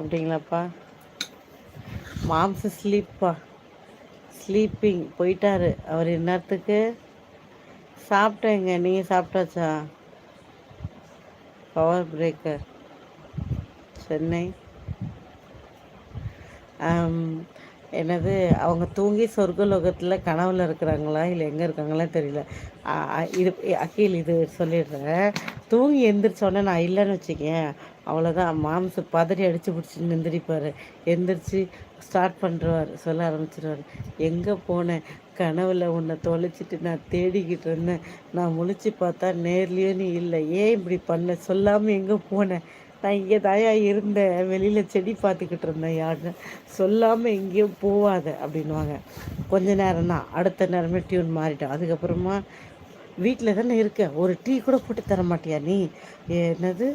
அப்படிங்களாப்பா? மாம்ச ஸ்லீப்பா, ஸ்லீப்பிங் போயிட்டாரு அவர். இந்நேரத்துக்கு சாப்பிட்டேங்க. நீங்கள் சாப்பிட்டாச்சா? Power breaker Chennai. என்னது, அவங்க தூங்கி சொர்க்கலோகத்தில் கனவுல இருக்கிறாங்களா இல்லை எங்கே இருக்காங்களா தெரியல. இது அகில், இது சொல்லிடுறேன். தூங்கி எந்திரிச்சோடனே நான் இல்லைன்னு வச்சுக்கேன், அவ்வளோதான். மாம்ச பதறி அடித்து பிடிச்சி நிந்திரிப்பார். எந்திரிச்சு ஸ்டார்ட் பண்ணுறவார், சொல்ல ஆரம்பிச்சிருவார். எங்கே போனேன்? கனவுல உன்னை தொலைச்சிட்டு நான் தேடிக்கிட்டு இருந்தேன். நான் முழிச்சு பார்த்தா நேர்லேயும் நீ இல்லை. ஏன் இப்படி பண்ண? சொல்லாமல் எங்கே போனேன்? நான் இங்கே தாயா இருந்தேன், வெளியில் செடி பார்த்துக்கிட்டு இருந்தேன். யாருன்னு சொல்லாமல் எங்கேயும் போவாத அப்படின்வாங்க. கொஞ்ச நேரம் தான், அடுத்த நேரமே டியூன் மாறிட்டோம். அதுக்கப்புறமா வீட்டில் தானே இருக்க, ஒரு டீ கூட போட்டு தர மாட்டியா நீ? என்னது,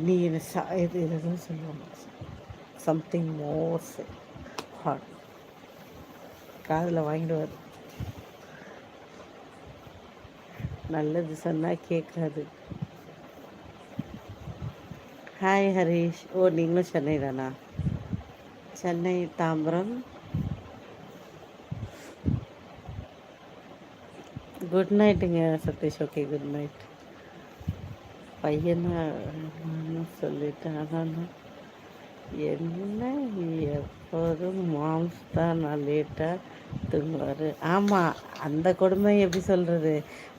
நீ என்ன இது எதுவும் சொல்லுவாங்க, சம்திங் மோர் ஹார்ட். காதில் வாங்கிடுவார். நல்லது சொன்னால் கேட்காது. ஹாய் ஹரீஷ். ஓ, நீங்களும் சென்னை தானா? சென்னை தாம்பரம். குட் நைட்டுங்க சதீஷ். Okay, good night. பையனை சொல்லிட்டேன். ஆனால் என்ன, எப்போதும் மாம்ஸ் தான் நான் லேட்டாக தூங்குவார். ஆமாம், அந்த கொடுமை எப்படி சொல்கிறது?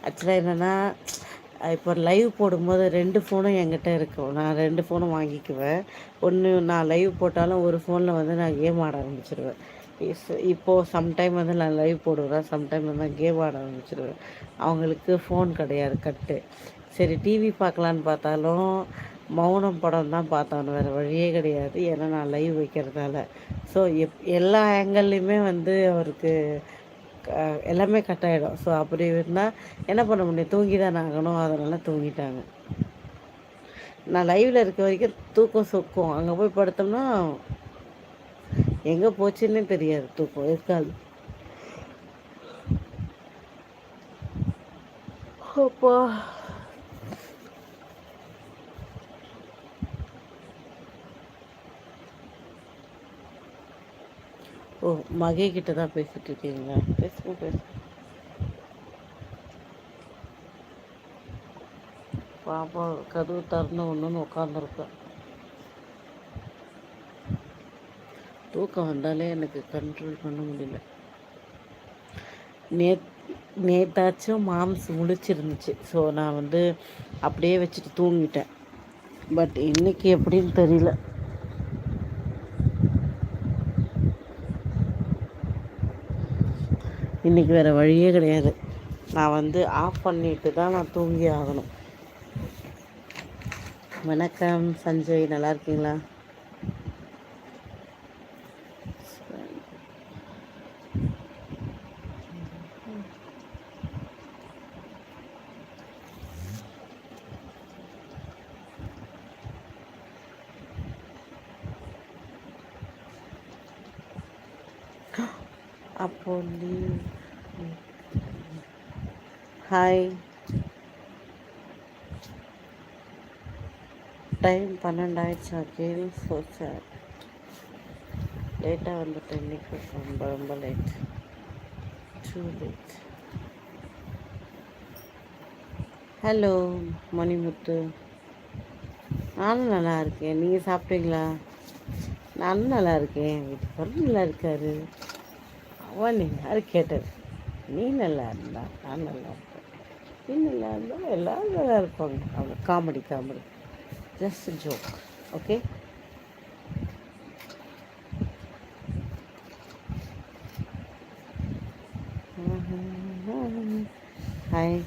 ஆக்சுவலாக என்னென்னா, இப்போ லைவ் போடும்போது 2 ஃபோனும் என்கிட்ட இருக்கும். நான் 2 ஃபோனும் வாங்கிக்குவேன். ஒன்று நான் லைவ் போட்டாலும் ஒரு ஃபோனில் வந்து நான் கேம் ஆட ஆரம்பிச்சிடுவேன். இப்போது சம்டைம் வந்து நான் லைவ் போடுவேன், சம்டைம் வந்து நான் கேம் ஆட ஆரம்பிச்சிடுவேன். அவங்களுக்கு ஃபோன் கிடையாது, கட்டு. சரி, டிவி பார்க்கலான்னு பார்த்தாலும் மௌனம் படம் தான் பார்த்தானு, வேறு வழியே கிடையாது. ஏன்னா நான் லைவ் வைக்கிறதால. ஸோ எல்லா ஆங்கிள்லேயுமே வந்து அவருக்கு எல்லாமே கட் ஆகிடும். ஸோ அப்படி இருந்தால் என்ன பண்ண முடியும்? தூங்கி தான் ஆகணும். அதனால் தூங்கிட்டாங்க. நான் லைவில் இருக்க வரைக்கும் தூக்கம் சொக்கும். அங்கே போய் படுத்தோம்னா எங்கே போச்சுன்னே தெரியாது, தூக்கம் இருக்காது. அப்பா, ஓ, மகே கிட்ட தான் பேசிட்டு இருக்கீங்களா? பேசுங்க. பாப்பா கதவு திறந்து ஒன்றுன்னு உட்காந்துருக்கேன். தூக்கம் வந்தாலே எனக்கு கண்ட்ரோல் பண்ண முடியல. நேத்தாச்சும் மாம்ஸ் முழிச்சிருந்துச்சு. ஸோ நான் வந்து அப்படியே வச்சுட்டு தூங்கிட்டேன். பட் இன்னைக்கு எப்படின்னு தெரியல. இன்றைக்கி வேறு வழியே கிடையாது. நான் வந்து ஆஃப் பண்ணிட்டு தான் நான் தூங்கி ஆகணும். வணக்கம் சஞ்சய், நல்லா இருக்கீங்களா? அப்போ ஹாய், டைம் 12 ஆயிடுச்சு. கேள்வி சார், லேட்டாக வந்துட்டேன் இன்னைக்கு. ரொம்ப ரொம்ப late, too late. Hello Manimuthu, நானும் நல்லா இருக்கேன். நீங்கள் சாப்பிட்டீங்களா? நானும் நல்லா இருக்கேன். வீட்டுக்காரரும் நல்லா இருக்காரு. அவன் யார் கேட்டது? நீ நல்லா இருந்தா நான் நல்லா இருப்பேன், நீ நல்லா இருந்தால் எல்லோரும் நல்லா இருப்பாங்க. அவங்க comedy just joke. Okay, hi.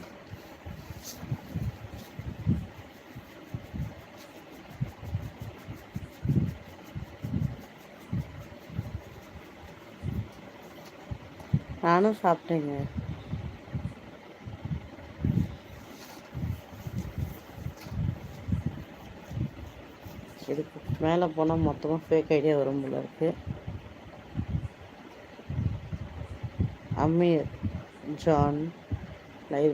நானும் சாப்பிட்டேங்க. இதுக்கு மேலே போனால் மொத்தமாக ஃபேக் ஐடியா வரும் போல இருக்குது. Amir John live